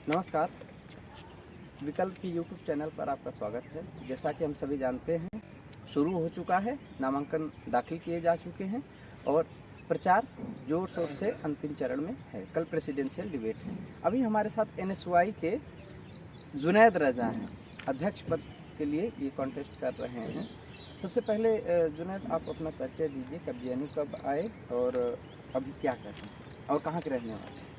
नमस्कार। विकल्प की यूट्यूब चैनल पर आपका स्वागत है। जैसा कि हम सभी जानते हैं, शुरू हो चुका है, नामांकन दाखिल किए जा चुके हैं और प्रचार जोर शोर से अंतिम चरण में है। कल प्रेसिडेंशियल डिबेट है। अभी हमारे साथ एनएसवाई के जुनैद रज़ा हैं, अध्यक्ष पद के लिए ये कॉन्टेस्ट कर रहे हैं। सबसे पहले जुनैद, आप अपना परिचय दीजिए, कब जेएनयू कब आए और अभी क्या कर रहे हैं और कहाँ के रहने वाले हैं?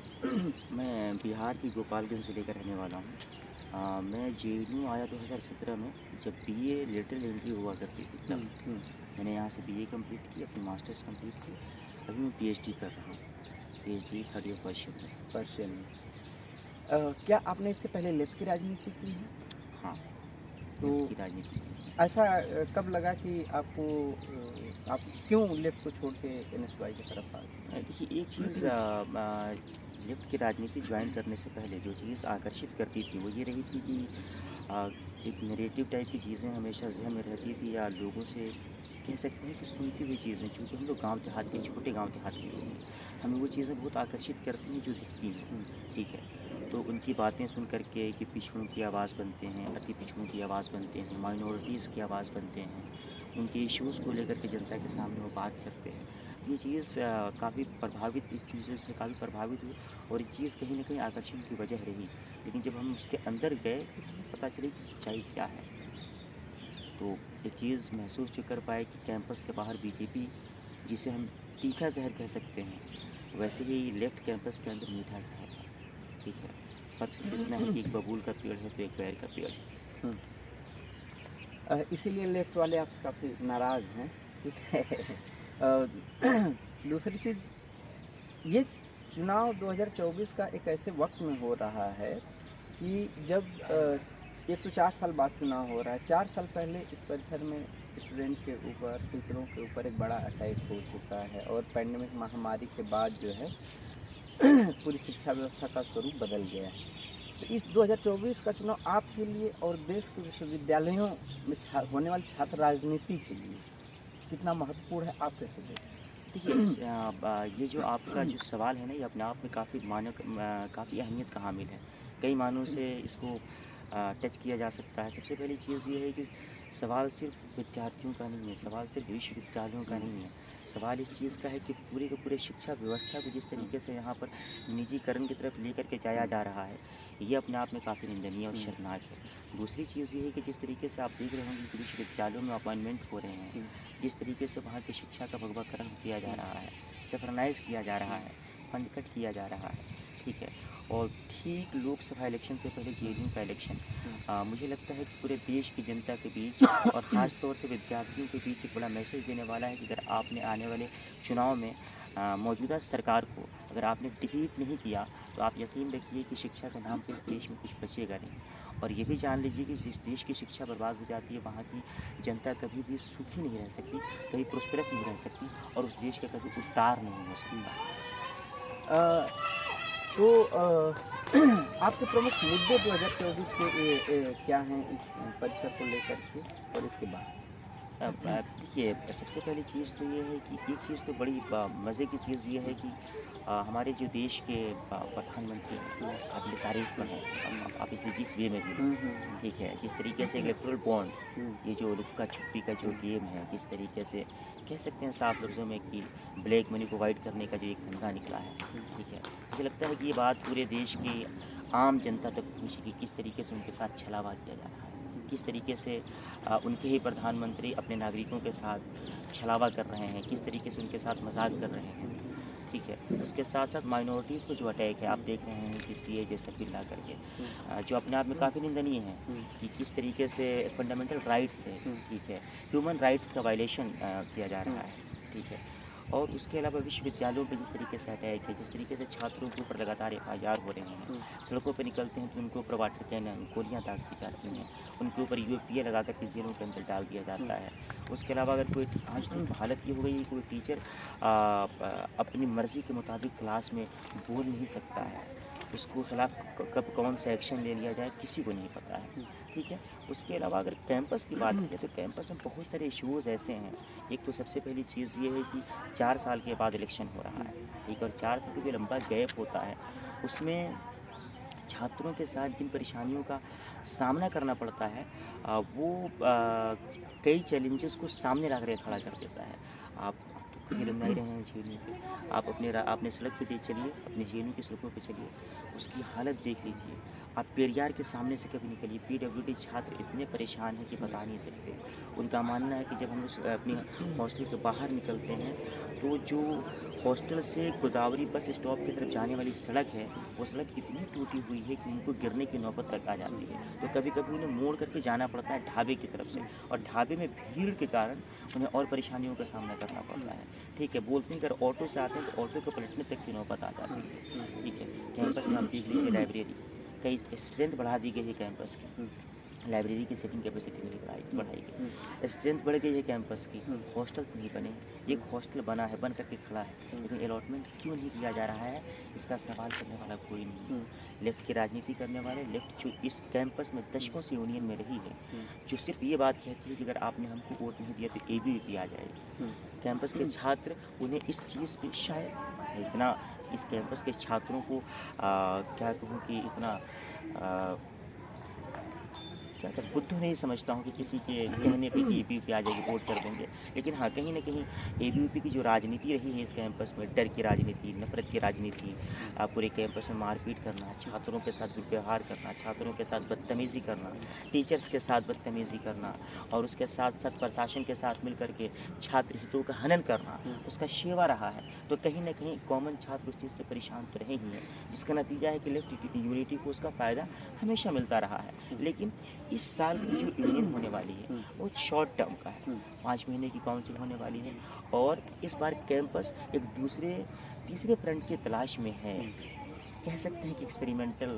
मैं बिहार की गोपालगंज ज़िले का रहने वाला हूँ। मैं जेएनयू आया 2017 में, जब बीए लेटरल एंट्री हुआ करती थी तब। मैंने यहाँ से बीए कंप्लीट की, अपनी मास्टर्स कंप्लीट की। अभी मैं पीएचडी कर रहा हूँ, पीएचडी थर्ड ईयर पर्शियन में। क्या आपने इससे पहले लेफ्ट की राजनीति की है? हाँ, तो लेफ्ट की राजनीति की। ऐसा कब लगा कि आपको आप क्यों लेफ्ट को छोड़ के एनएसवाई की तरफ आ गए? देखिए, एक चीज़ लेफ्ट की राजनीति ज्वाइन करने से पहले जो चीज़ आकर्षित करती थी वो ये रही थी कि अ, एक नैरेटिव टाइप की चीज़ें हमेशा ज़हन में रहती थी, या लोगों से कह सकते हैं कि सुनती हुई चीज़ें, चूँकि हम लोग गाँव देहात के, छोटे गाँव देहात के लोग हैं, हमें वो चीज़ें बहुत आकर्षित करती हैं जो दिखती हैं। ठीक है, तो उनकी बातें सुन कर के कि पिछड़ों की आवाज़ बनते हैं, अति पिछड़ों की आवाज़ बनते हैं, माइनॉरिटीज़ की आवाज़ बनते हैं, उनके इश्यूज़ को लेकर के जनता के सामने वो बात करते हैं। ये चीज़ काफ़ी प्रभावित, इस चीज़ से काफ़ी प्रभावित हुई और ये चीज़ कहीं न कहीं आकर्षण की वजह रही। लेकिन जब हम उसके अंदर गए तो हमें पता चली कि सच्चाई क्या है। तो एक चीज़ महसूस जो कर पाए कि कैंपस के बाहर बीजेपी, जिसे हम तीखा ज़हर कह सकते हैं, वैसे ही लेफ्ट कैंपस के अंदर मीठा ज़हर है। ठीक है, फ़र्क सिर्फ इतना है कि एक बबूल का पेड़ है तो एक बैर का पेड़ है। इसीलिए लेफ्ट वाले आपसे काफ़ी नाराज़ हैं। ठीक है। दूसरी चीज़, ये चुनाव 2024 का एक ऐसे वक्त में हो रहा है कि जब एक तो 4 साल बाद चुनाव हो रहा है। 4 साल पहले इस परिसर में स्टूडेंट के ऊपर, टीचरों के ऊपर एक बड़ा अटैक हो चुका है और पैंडेमिक महामारी के बाद जो है पूरी शिक्षा व्यवस्था का स्वरूप बदल गया है। तो इस 2024 का चुनाव आपके लिए और देश के विश्वविद्यालयों में होने वाली छात्र राजनीति के लिए कितना महत्वपूर्ण है, आप कैसे देखते हैं? देखिए, ये जो आपका जो सवाल है ना, ये अपने आप में काफ़ी अहमियत का हामिल है। कई मानों से इसको टच किया जा सकता है। सबसे पहली चीज़ ये है कि सवाल सिर्फ विद्यार्थियों का नहीं है, सवाल सिर्फ विश्वविद्यालयों का नहीं है। सवाल इस चीज़ का है कि पूरे के पूरे शिक्षा व्यवस्था को जिस तरीके से यहाँ पर निजीकरण की तरफ लेकर के जाया जा रहा है, ये अपने आप में काफ़ी निंदनीय और शर्मनाक है। दूसरी चीज़ ये है कि जिस तरीके से आप देख रहे होंगे कि विश्वविद्यालयों में अपॉइंटमेंट हो रहे हैं, जिस तरीके से वहाँ की शिक्षा का भगवाकरण किया जा रहा है, सेफ्रनाइज़ किया जा रहा है, फंड कट किया जा रहा है, ठीक है। और ठीक लोकसभा इलेक्शन से पहले जेएनयू का इलेक्शन, मुझे लगता है कि पूरे देश की जनता के बीच और ख़ास तौर से विद्यार्थियों के बीच एक बड़ा मैसेज देने वाला है कि अगर आपने आने वाले चुनाव में मौजूदा सरकार को अगर आपने डिफीट नहीं किया, तो आप यकीन रखिए कि शिक्षा के नाम पे इस देश में कुछ बचेगा नहीं। और ये भी जान लीजिए कि जिस देश की शिक्षा बर्बाद हो जाती है, वहाँ की जनता कभी भी सुखी नहीं रह सकती, कभी प्रोस्पेरस नहीं रह सकती और उस देश का कभी उद्धार नहीं हो सकता। तो आपके प्रमुख मुद्दे 2024 के क्या हैं इस परीक्षा को लेकर के और इसके बाद? देखिए, सबसे पहली चीज़ तो ये है कि एक चीज़ तो बड़ी मज़े की चीज़ ये है कि हमारे जो देश के प्रधानमंत्री हैं, काबिल तारीफ़ हैं, आप इसे जिस वे में भी लें, ठीक है, जिस तरीके से इलेक्टोरल बॉन्ड, ये जो लुक्का छुपी का जो गेम है, जिस तरीके से कह सकते हैं साफ लफ्ज़ों में कि ब्लैक मनी को वाइट करने का जो एक धंधा निकला है, ठीक है, मुझे लगता है कि ये बात पूरे देश की आम जनता तक पहुँची कि किस तरीके से उनके साथ छलावा किया जा रहा है, किस तरीके से उनके ही प्रधानमंत्री अपने नागरिकों के साथ छलावा कर रहे हैं, किस तरीके से उनके साथ मजाक कर रहे हैं, ठीक है। उसके साथ साथ माइनॉरिटीज़ पे जो अटैक है, आप देख रहे हैं कि सीए जैसा बिल ला करके, जो अपने आप में काफ़ी निंदनीय है कि किस तरीके से फंडामेंटल राइट्स है, ठीक है, ह्यूमन राइट्स का वायलेशन किया जा रहा है, ठीक है। और उसके अलावा विश्वविद्यालयों पे जिस तरीके से अटैक है, जिस तरीके से छात्रों के ऊपर लगातार एफआईआर हो रहे हैं, सड़कों पे निकलते हैं तो उनके ऊपर वाटर कैनन, गोलियाँ दाग दी जाती हैं, उनके ऊपर यूएपीए लगा कर के जेलों के अंदर डाल दिया जाता है। उसके अलावा अगर कोई आज तो हालत ये हो गई है, कोई टीचर अपनी मर्ज़ी के मुताबिक क्लास में बोल नहीं सकता है, उसको खिलाफ कब कौन सा एक्शन ले लिया जाए किसी को नहीं पता है, ठीक है। उसके अलावा अगर कैंपस की बात करें तो कैंपस में बहुत सारे इश्यूज़ ऐसे हैं। एक तो सबसे पहली चीज़ ये है कि 4 साल के बाद इलेक्शन हो रहा है, ठीक है, और 4 साल का जो लंबा गैप होता है उसमें छात्रों के साथ जिन परेशानियों का सामना करना पड़ता है वो कई चैलेंजेस को सामने रख कर खड़ा कर देता है। आप तो कहीं लंघा ही रहे हैं जेएनयू के, आप अपने सड़क पे चलिए, अपने जेएनयू की सड़कों पे चलिए, उसकी हालत देख लीजिए। आप पेरियार के सामने से कभी निकलिए, पीडब्ल्यूडी छात्र इतने परेशान हैं कि बता नहीं सकते। उनका मानना है कि जब हम लोग अपनी हॉस्टल के बाहर निकलते हैं तो जो हॉस्टल से गोदावरी बस स्टॉप की तरफ जाने वाली सड़क है, वो सड़क इतनी टूटी हुई है कि उनको गिरने की नौबत तक आ जाती है। तो कभी कभी उन्हें मोड़ करके जाना पड़ता है ढाबे की तरफ से, और ढाबे में भीड़ के कारण उन्हें और परेशानियों का सामना करना पड़ता है। ठीक है, बोलते हैं अगर ऑटो से आते हैं तो ऑटो को पलटने तक की नौबत आ जाती है। ठीक है, कैंपस में आप देख लीजिए लाइब्रेरी, कई स्ट्रेंथ बढ़ा दी गई है कैंपस की, लाइब्रेरी की सीटिंग कैपेसिटी नहीं बढ़ाई गई, स्ट्रेंथ बढ़ गई है कैंपस की, हॉस्टल नहीं बने। एक हॉस्टल बना है, बन करके खड़ा है, लेकिन अलॉटमेंट क्यों नहीं किया जा रहा है, इसका सवाल करने वाला कोई नहीं है। लेफ्ट की राजनीति करने वाले, लेफ्ट जो इस कैंपस में दशकों से यूनियन में रही है, जो सिर्फ ये बात कहती है कि अगर आपने हमको वोट नहीं दिया तो ABVP आ जाएगी। कैंपस के छात्र, उन्हें इस चीज़ पे शायद इतना, इस कैंपस के छात्रों को क्या कहूँ कि इतना क्या कर बुद्ध नहीं समझता हूँ कि किसी के कहने पे कि ABVP आ जाएगी वोट कर देंगे। लेकिन हाँ, कहीं ना कहीं ABVP की जो राजनीति रही है इस कैंपस में, डर की राजनीति, नफरत की राजनीति, पूरे कैंपस में मारपीट करना, छात्रों के साथ दुर्व्यवहार करना, छात्रों के साथ बदतमीज़ी करना, टीचर्स के साथ बदतमीज़ी करना, और उसके साथ साथ प्रशासन के साथ मिल करके छात्र हितों का हनन करना, उसका शेवा रहा है। तो कहीं ना कहीं कॉमन छात्र उस चीज़ से परेशान तो रहे ही हैं, जिसका नतीजा है कि लेफ्ट यूनिटी को उसका फ़ायदा हमेशा मिलता रहा है। लेकिन इस साल की जो यूनियन होने वाली है वो शॉर्ट टर्म का है, 5 महीने की काउंसिल होने वाली है, और इस बार कैंपस एक तीसरे फ्रंट की तलाश में है। कह सकते हैं कि एक्सपेरिमेंटल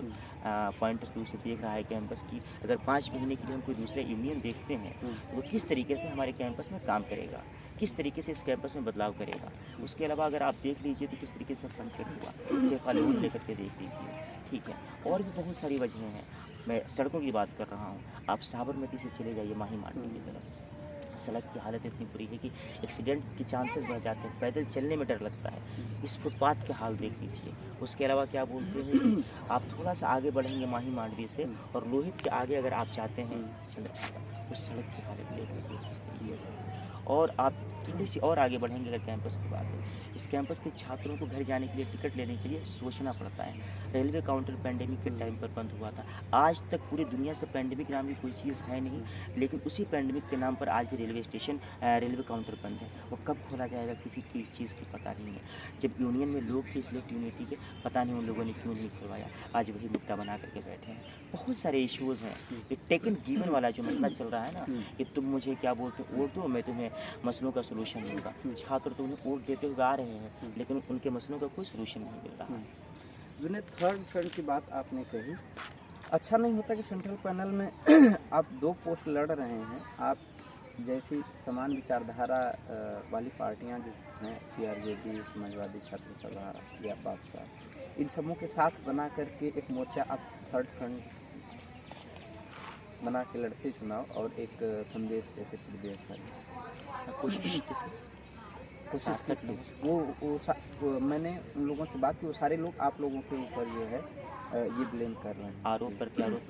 पॉइंट ऑफ व्यू से देख रहा है कैंपस की, अगर 5 महीने के लिए हम कोई दूसरा यूनियन देखते हैं तो वो किस तरीके से हमारे कैंपस में काम करेगा, किस तरीके से इस कैंपस में बदलाव करेगा। उसके अलावा अगर आप देख लीजिए तो किस तरीके से फंड कट हुआ, फालून लेकर के देख लीजिए। ठीक है, और भी बहुत सारी वजहें हैं। मैं सड़कों की बात कर रहा हूँ, आप साबरमती से चले जाइए माही मार्केट की तरफ, सड़क की हालत इतनी बुरी है कि एक्सीडेंट के चांसेस बढ़ जाते हैं, पैदल चलने में डर लगता है। इस फुटपाथ के हाल देख लीजिए। उसके अलावा क्या बोलते हैं कि आप थोड़ा सा आगे बढ़ेंगे माही मांडवी से, और लोहित के आगे अगर आप चाहते हैं चंद्रभागा, उस सड़क की हालत देख लीजिए किस तरीके से। और आप थोड़ी सी और आगे बढ़ेंगे अगर कैंपस की बात है, इस कैंपस के छात्रों को घर जाने के लिए, टिकट लेने के लिए सोचना पड़ता है। रेलवे काउंटर पेंडेमिक के टाइम पर बंद हुआ था, आज तक पूरी दुनिया से पेंडेमिक नाम की कोई चीज़ है नहीं, लेकिन उसी पेंडेमिक के नाम पर आज भी रेलवे स्टेशन, रेलवे काउंटर बंद है। वो कब खोला जाएगा किसी की इस चीज़ की पता नहीं है। जब यूनियन में लोग थे इस लेफ्ट यूनिटी के, पता नहीं उन लोगों ने क्यों नहीं खुलवाया, आज वही मुद्दा बना करके बैठे हैं। बहुत सारे इश्यूज़ हैं, ये टेकन गिवन वाला जो मसला चल रहा है ना, कि तुम मुझे क्या बोलते हो वोट दो, मैं तुम्हें मसलों का सोल्यूशन दूंगा। छात्र तो उन्हें वोट देते हुए आ रहे हैं, लेकिन उनके मसलों का कोई सोल्यूशन नहीं मिल रहा है। जुनेद, थर्ड फ्रंट की बात आपने कही, अच्छा नहीं होता कि सेंट्रल पैनल में आप 2 पोस्ट लड़ रहे हैं, आप जैसी समान विचारधारा वाली पार्टियां जो हैं, CRJD, समाजवादी छात्र सभा या बापसा, इन सबों के साथ बना करके एक मोर्चा आप थर्ड फ्रंट बना के लड़ते चुनाव, और एक संदेश देते प्रदेश भर में। कोशिश करते वो मैंने उन लोगों से बात की, वो सारे लोग आप लोगों के ऊपर जो है ये ब्लेम कर रहे हैं, आरोप प्रत्यारोप।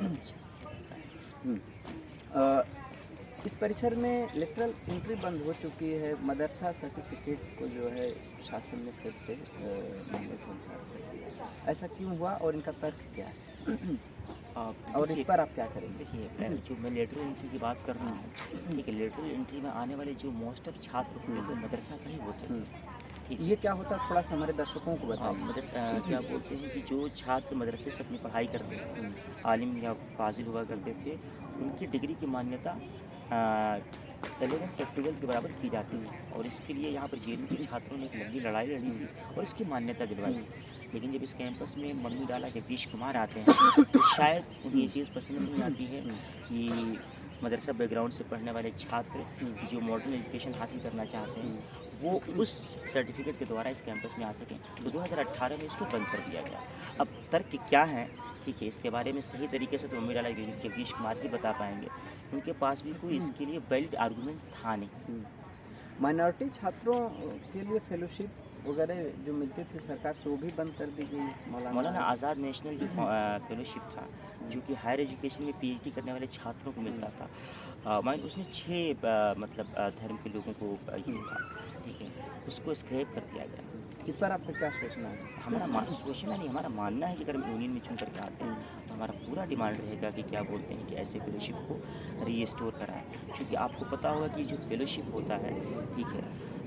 इस परिसर में लेटरल एंट्री बंद हो चुकी है, मदरसा सर्टिफिकेट को जो है शासन ने फिर से मिलने से इनकार कर दिया, ऐसा क्यों हुआ और इनका तर्क क्या है, और इस पर आप क्या करेंगे? देखिए, जो मैं लेटरल एंट्री की बात कर रहा हूँ, ठीक है, लेटरल एंट्री में आने वाले जो मोस्ट ऑफ छात्र होते हैं मदरसा का ही होते हैं। ये क्या होता है, थोड़ा सा हमारे दर्शकों को बताइए। क्या बोलते हैं कि जो छात्र मदरसे से अपनी पढ़ाई करते हैं, आलिम या फाजिल हुआ करते थे, उनकी डिग्री की मान्यता 11th प्रैक्टिकल के बराबर की जाती है, और इसके लिए यहाँ पर जेएनयू के छात्रों ने एक लंबी लड़ाई लड़ी थी और इसकी मान्यता दिलवाई। लेकिन जब इस कैंपस में मम्मी डाला जगदीश कुमार आते हैं तो शायद उन्हें ये चीज़ पसंद नहीं आती है कि मदरसा बैकग्राउंड से पढ़ने वाले छात्र जो मॉडर्न एजुकेशन हासिल करना चाहते हैं वो उस सर्टिफिकेट के द्वारा इस कैंपस में आ सकें। तो 2018 में इसको बंद कर दिया गया। अब तर्क क्या है, ठीक है, इसके बारे में सही तरीके से तो मम्मी डाला जगदीश कुमार ही बता पाएंगे, उनके पास भी कोई इसके लिए वैलिड आर्गूमेंट था नहीं। माइनॉरिटी छात्रों के लिए फेलोशिप वगैरह जो मिलती थी सरकार से, वो भी बंद कर दी गई मौलाना आज़ाद नेशनल जो फेलोशिप था, जो कि हायर एजुकेशन में पीएचडी करने वाले छात्रों को मिलता था, माइंड उसमें 6 मतलब धर्म के लोगों को ये था, ठीक है, उसको स्क्रैप कर दिया गया। इस पर आपका क्या सोचना है? हमारा सोचना नहीं, हमारा मानना है कि अगर हम यूनियन में चुन करके आते हैं तो हमारा पूरा डिमांड रहेगा कि क्या बोलते हैं कि ऐसे फेलोशिप को रीस्टोर कराएं, क्योंकि आपको पता होगा कि जो फेलोशिप होता है, ठीक है,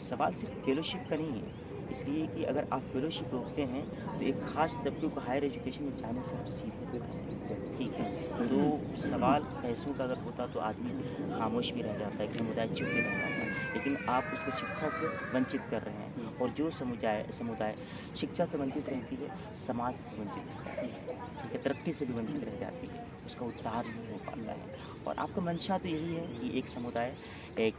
सवाल सिर्फ फेलोशिप का नहीं है, इसलिए कि अगर आप फेलोशिप रोकते हैं तो एक ख़ास तबके को हायर एजुकेशन में जाने से आप सीखते हैं, ठीक है, तो सवाल पैसों का अगर होता तो आदमी खामोश भी रह जाता है, एक समुदाय चुप भी रह जाता है, लेकिन आप उसको शिक्षा से वंचित कर रहे हैं, और जो समुदाय शिक्षा से वंचित रहती है, समाज से वंचित रहती है, ठीक है, तरक्की से भी वंचित रह जाती है, उसका उद्धार नहीं हो पाता है। और आपका मंशा तो यही है कि एक समुदाय, एक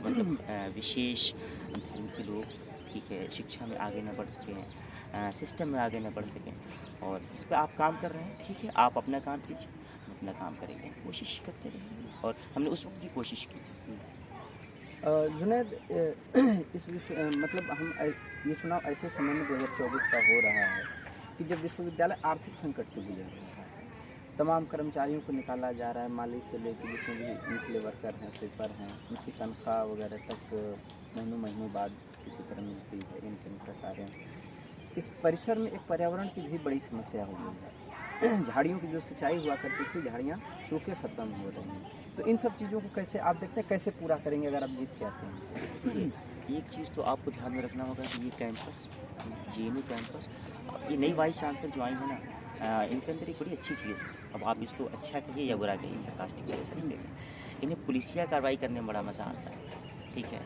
मतलब विशेष धर्म के लोग, ठीक है, शिक्षा में आगे न बढ़ सकें, सिस्टम में आगे न बढ़ सकें, और इस पर आप काम कर रहे हैं, ठीक है, आप अपना काम कीजिए, हम अपना काम करेंगे, कोशिश करते रहेंगे, और हमने उस वक्त भी कोशिश की थी। जुनैद, इस विश्व मतलब हम ये चुनाव ऐसे समय में 2024 का हो रहा है कि जब विश्वविद्यालय आर्थिक संकट से गुजर रहा है, तमाम कर्मचारियों को निकाला जा रहा है, माली से लेकर जितने भी निचले वर्कर हैं, स्वीपर हैं, उनकी तनख्वाह वगैरह तक महीनों बाद किसी तरह मिलती है, इन प्रकार इस परिसर में एक पर्यावरण की भी बड़ी समस्या हो गई है। झाड़ियों की जो सिंचाई हुआ करती थी, झाड़ियाँ सूखे ख़त्म हो रही हैं, तो इन सब चीज़ों को कैसे आप देखते हैं, कैसे पूरा करेंगे अगर आप जीत के आते हैं? एक चीज़ तो आपको ध्यान में रखना होगा कि ये कैंपस, जेएनयू कैंपस, ये नई वाइस चांसलर जो आई है ना, इनके अंदर एक बड़ी अच्छी चीज़ है। अब आप इसको अच्छा कहिए या बुरा कहिए, सरकास्टिक कह सकते हैं, इन्हें पुलिसिया कार्रवाई करने में बड़ा मज़ा आता है, ठीक है,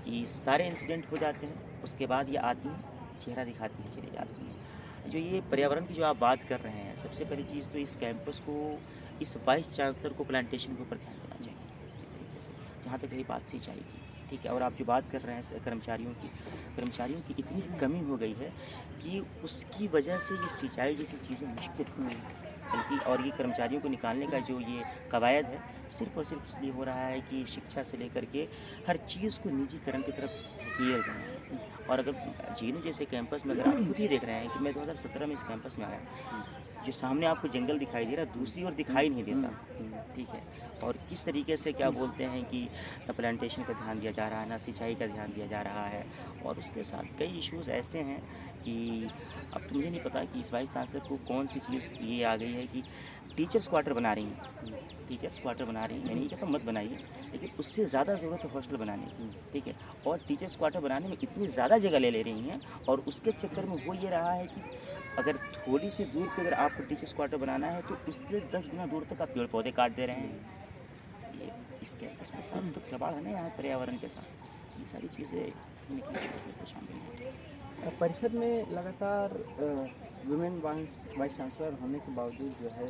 कि सारे इंसिडेंट हो जाते हैं, उसके बाद ये आती है, चेहरा दिखाती है, चली जाती है। जो ये पर्यावरण की जो आप बात कर रहे हैं, सबसे पहली चीज़ तो इस कैंपस को, इस वाइस चांसलर को प्लांटेशन के ऊपर ध्यान देना चाहिए, एक तरीके से, जहाँ तक रही बात सिंचाई की, ठीक है। और आप जो बात कर रहे हैं कर्मचारियों की इतनी कमी हो गई है कि उसकी वजह से ये सिंचाई जैसी चीज़ें मुश्किल हो रही हैं, बल्कि और ये कर्मचारियों को निकालने का जो ये कवायद है, सिर्फ और सिर्फ इसलिए हो रहा है कि शिक्षा से लेकर के हर चीज़ को निजीकरण की तरफ धकेल रहे हैं। और अगर जेएनयू जैसे कैंपस में अगर आप खुद ही देख रहे हैं कि मैं 2017 में इस कैंपस में आया, जो सामने आपको जंगल दिखाई दे रहा है, दूसरी ओर दिखाई नहीं देता, ठीक है, और किस तरीके से क्या बोलते हैं कि प्लांटेशन का ध्यान दिया जा रहा है, ना सिंचाई का ध्यान दिया जा रहा है, और उसके साथ कई इश्यूज़ ऐसे हैं कि अब तो मुझे नहीं पता कि इस वाइस चांसलर को कौन सी चीज़ ये आ गई है कि टीचर्स क्वार्टर बना रही हैं, मैं नहीं कहता मत बनाइए, लेकिन उससे ज़्यादा ज़रूरत है हॉस्टल बनाने की, ठीक है, और टीचर्स क्वार्टर बनाने में इतनी ज़्यादा जगह ले रही हैं, और उसके चक्कर में हो ये रहा है कि अगर थोड़ी सी दूर पे अगर आपको टीचर्स क्वार्टर बनाना है तो उससे 10 गुना दूर तक आप पेड़ पौधे काट दे रहे हैं। ये इस कैंपस के साथ तो खिलवाड़ है ना यहाँ पर्यावरण के साथ, ये सारी चीज़ें शामिल हैं। परिषद में लगातार वुमेन वाइस चांसलर होने के बावजूद जो है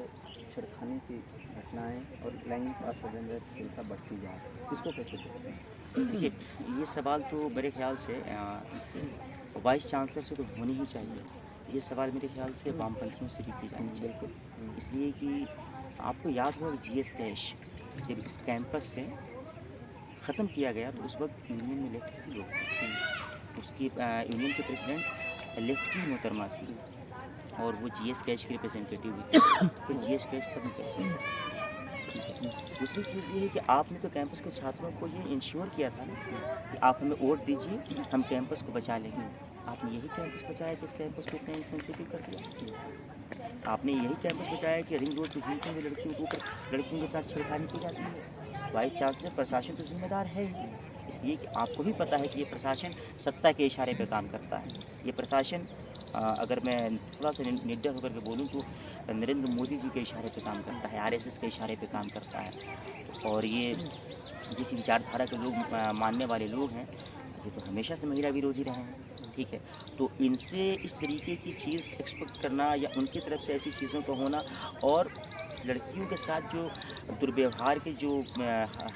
छेड़खानी की घटनाएं और लैंगिक असंवेदनशीलता बढ़ती जा रही है, इसको कैसे देखते हैं? देखिए, ये सवाल तो मेरे ख्याल से वाइस चांसलर से तो होनी ही चाहिए। ये सवाल मेरे ख्याल से वामपंथियों से भी की जानी चाहिए, बिल्कुल, इसलिए कि आपको याद होगा जीएस कैश जब इस कैंपस से ख़त्म किया गया तो उस वक्त यूनियन में लेफ्ट के लोग थे, उसकी यूनियन के प्रेसिडेंट लेफ्ट की मोहतरमा थी, और वो जीएस कैश की रिप्रेजेंटेटिव हुई थी, फिर जीएस कैश खत्म कैसे। दूसरी चीज़ ये है कि आपने तो कैंपस के छात्रों को ये इंश्योर किया था ना कि आप हमें वोट दीजिए, हम कैंपस को बचा लेंगे। आपने यही कैंपस बचाया कि इस कैंपस को इतना इंसेंसिटिव कर दिया। आपने यही कैंपस बचाया कि रिंग रोड पर घूमते हुए लड़कियों के साथ छेड़खानी की जाती है। वाइस चांसलर प्रशासन तो जिम्मेदार है ही, इसलिए कि आपको भी पता है कि ये प्रशासन सत्ता के इशारे पर काम करता है। ये प्रशासन अगर मैं थोड़ा सा निर्दय होकर के बोलूँ तो नरेंद्र मोदी जी के इशारे पे काम करता है, आरएसएस के इशारे पे काम करता है, और ये जिस विचारधारा के लोग मानने वाले लोग हैं, ये तो हमेशा से महिला विरोधी रहे हैं, ठीक है। तो इनसे इस तरीके की चीज़ एक्सपेक्ट करना या उनकी तरफ से ऐसी चीज़ों का होना, और लड़कियों के साथ जो दुर्व्यवहार के जो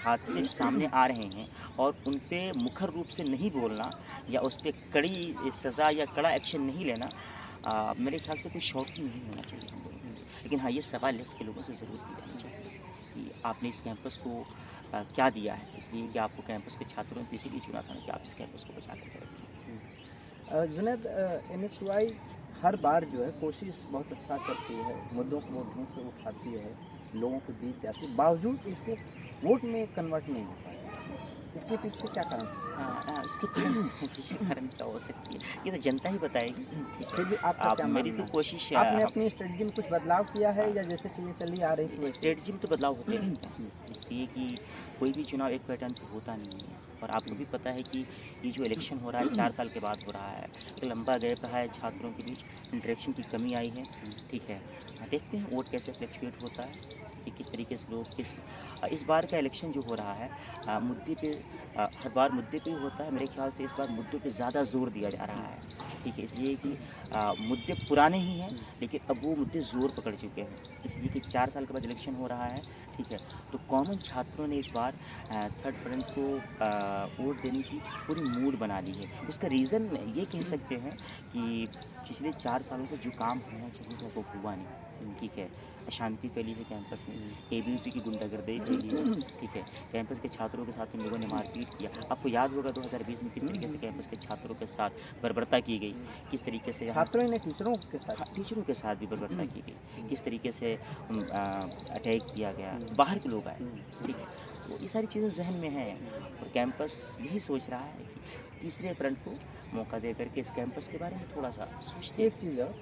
हादसे सामने आ रहे हैं और उन पे मुखर रूप से नहीं बोलना या उस पर कड़ी सज़ा या कड़ा एक्शन नहीं लेना, मेरे ख्याल से कोई शौकीन नहीं होना चाहिए हम लोगों को। लेकिन हाँ, ये सवाल लेफ्ट के लोगों से ज़रूर की जानी चाहिए कि आपने इस कैंपस को क्या दिया है, इसलिए कि आपको कैंपस के छात्रों ने इसीलिए चुना था कि आप इस कैंपस को बचा करके रखिए। जुनैद, NSY हर बार जो है कोशिश बहुत अच्छा करती है, मुद्दों को वो ढंग से उठाती है, लोगों के बीच जाती है, बावजूद इसके वोट में कन्वर्ट नहीं हो पाती। इसके पीछे क्या कारण हो सकता है? इसके पीछे कारण क्या हो सकती है, ये तो जनता ही बताएगी। ठीक फिर भी है, आपका आप क्या मेरी मानना तो है? कोशिश आपने अपनी स्ट्रेटजी में कुछ बदलाव किया है या जैसे चीज़ें चली आ रही थी वैसे? स्ट्रेटजी में तो बदलाव होते रहते हैं, इसलिए कि कोई भी चुनाव एक पैटर्न पे होता नहीं है। और आपको भी पता है कि ये जो इलेक्शन हो रहा है 4 साल के बाद हो रहा है, एक लंबा गैप रहा है, छात्रों के बीच इंटरेक्शन की कमी आई है। ठीक है, देखते हैं वोट कैसे फ्लक्चुएट होता है कि किस तरीके से लोग इस बार का इलेक्शन जो हो रहा है मुद्दे पे हर बार मुद्दे पे ही होता है। मेरे ख्याल से इस बार मुद्दों पे ज़्यादा जोर दिया जा रहा है। ठीक है, इसलिए कि मुद्दे पुराने ही हैं, लेकिन अब वो मुद्दे ज़ोर पकड़ चुके हैं, इसलिए कि 4 साल के बाद इलेक्शन हो रहा है। ठीक है, तो कॉमन छात्रों ने इस बार थर्ड फ्रंट को वोट देने की पूरी मूड बना ली है। उसका रीज़न ये कह सकते हैं कि पिछले 4 सालों से जो काम होना चाहिए था वो हुआ नहीं। ठीक है, अशांति फैली है कैंपस में, ABVP की गुंडागर्दी फैली है। ठीक है, कैंपस के छात्रों के साथ इन लोगों ने मारपीट किया। आपको याद होगा 2020 में किस तरीके से कैंपस के छात्रों के साथ बर्बरता की गई, किस तरीके से यहाँ छात्रों ने टीचरों के साथ टीचरों के साथ भी बर्बरता की गई, किस तरीके से अटैक किया गया, बाहर के लोग आए। ठीक है, तो ये सारी चीज़ें जहन में हैं और कैंपस यही सोच रहा है कि तीसरे फ्रंट को मौका दे करके इस कैंपस के बारे में थोड़ा सा सोचते एक चीज़ और,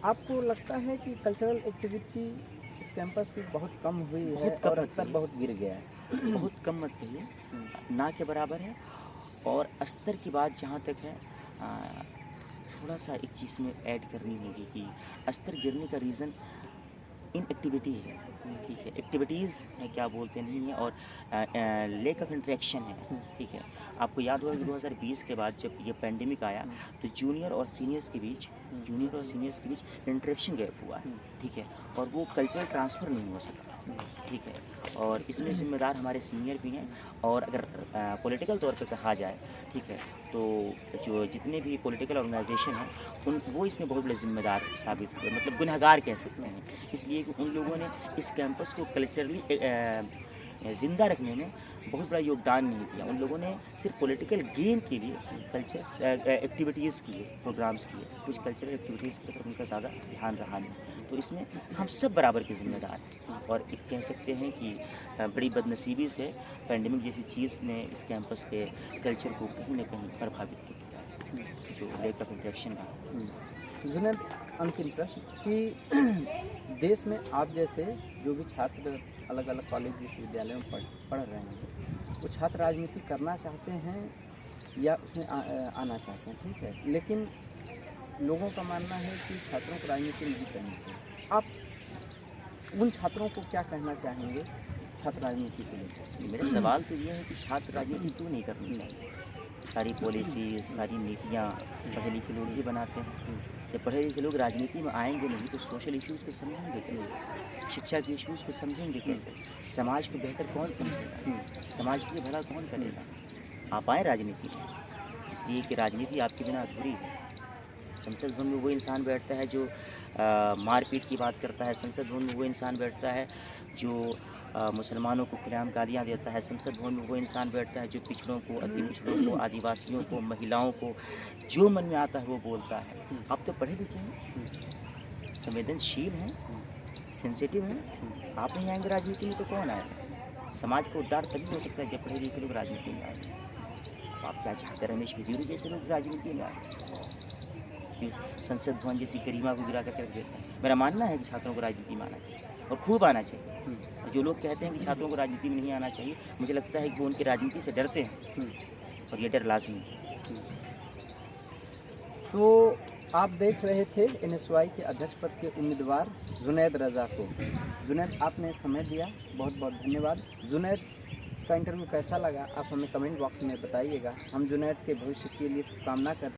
आपको लगता है कि कल्चरल एक्टिविटी इस कैंपस की बहुत कम हुई है बहुत कम और मत स्तर कहिए। बहुत गिर गया है? बहुत कम मत कहिए, ना के बराबर है। और स्तर की बात जहाँ तक है थोड़ा सा एक चीज़ में ऐड करनी होगी कि स्तर गिरने का रीज़न इनएक्टिविटी है। ठीक है, एक्टिविटीज़ क्या बोलते नहीं है और लैक ऑफ इंटरेक्शन है। ठीक है, आपको याद होगा कि 2020 के बाद जब ये पैंडेमिक आया तो जूनियर और सीनियर्स के बीच इंटरेक्शन गैप हुआ। ठीक है, और वो कल्चरल ट्रांसफ़र नहीं हो सका। ठीक है, और इसमें ज़िम्मेदार हमारे सीनियर भी हैं। और अगर पॉलिटिकल तौर पे कहा जाए, ठीक है, तो जो जितने भी पॉलिटिकल ऑर्गेनाइजेशन हैं वो इसमें बहुत बड़े ज़िम्मेदार साबित हुए, मतलब गुनहगार कह सकते हैं, इसलिए कि उन लोगों ने इस कैंपस को कल्चरली ज़िंदा रखने में बहुत बड़ा योगदान नहीं दिया। उन लोगों ने सिर्फ पॉलिटिकल गेन के लिए कल्चर एक्टिविटीज़ किए, प्रोग्राम्स किए, कुछ कल्चरल एक्टिविटीज़ की तरफ उनका ज़्यादा ध्यान रहा नहीं। तो इसमें हम सब बराबर के ज़िम्मेदार हैं और एक कह सकते हैं कि बड़ी बदनसीबी से पैंडेमिक जैसी चीज़ ने इस कैंपस के कल्चर को कहीं न कहीं प्रभावित तो किया है, जो लैक ऑफ इंटरेक्शन का। जुनैद, अंतिम प्रश्न कि देश में आप जैसे जो भी छात्र अलग अलग कॉलेज विश्वविद्यालयों में पढ़ रहे हैं, वो छात्र राजनीति करना चाहते हैं या उसमें आना चाहते हैं। ठीक है, लेकिन लोगों का मानना है कि छात्रों को राजनीति नहीं करनी चाहिए। आप उन छात्रों को क्या कहना चाहेंगे छात्र राजनीति को लेकर? मेरा सवाल तो ये है कि छात्र राजनीति क्यों नहीं करनी चाहिए? सारी पॉलिसी, सारी नीतियाँ पढ़े लिखे लोग ही बनाते हैं। जब पढ़े लिखे लोग राजनीति में आएंगे नहीं तो सोशल इश्यूज़ को समझेंगे कैसे, शिक्षा के इश्यूज़ को समझेंगे कैसे, समाज को बेहतर कौन समझेगा, समाज के लिए भला कौन करेगा? आप आए राजनीति में इसलिए कि राजनीति आपके बिना अधूरी है। संसद भवन में वो इंसान बैठता है जो मारपीट की बात करता है, संसद भवन में वो इंसान बैठता है जो मुसलमानों को खुलेआम गालियाँ देता है, संसद भवन में वो इंसान बैठता है जो पिछड़ों को, अति पिछड़ों को, आदिवासियों को, महिलाओं को जो मन में आता है वो बोलता है। आप तो पढ़े लिखे हैं, संवेदनशील हैं, सेंसिटिव हैं, आप नहीं आएंगे राजनीति में तो कौन आएगा? समाज को उद्धार तभी हो सकता है जब पढ़े लिखे लोग राजनीति में आए। आप क्या चाहते हैं रमेश बिजूरी जैसे लोग राजनीति में आए, संसद भवन जैसी गरिमा को गिरा कर देते हैं? मेरा मानना है कि छात्रों को राजनीति में आना चाहिए और खूब आना चाहिए। और जो लोग कहते हैं कि छात्रों को राजनीति में नहीं आना चाहिए, मुझे लगता है कि वो उनकी राजनीति से डरते हैं और ये डर लाजमी है। तो आप देख रहे थे NSY के अध्यक्ष पद के उम्मीदवार जुनैद रज़ा को। जुनैद, आपने समय दिया, बहुत बहुत धन्यवाद। जुनैद का इंटरव्यू कैसा लगा आप हमें कमेंट बॉक्स में बताइएगा। हम जुनैद के भविष्य के लिए शुभकामना करते हैं।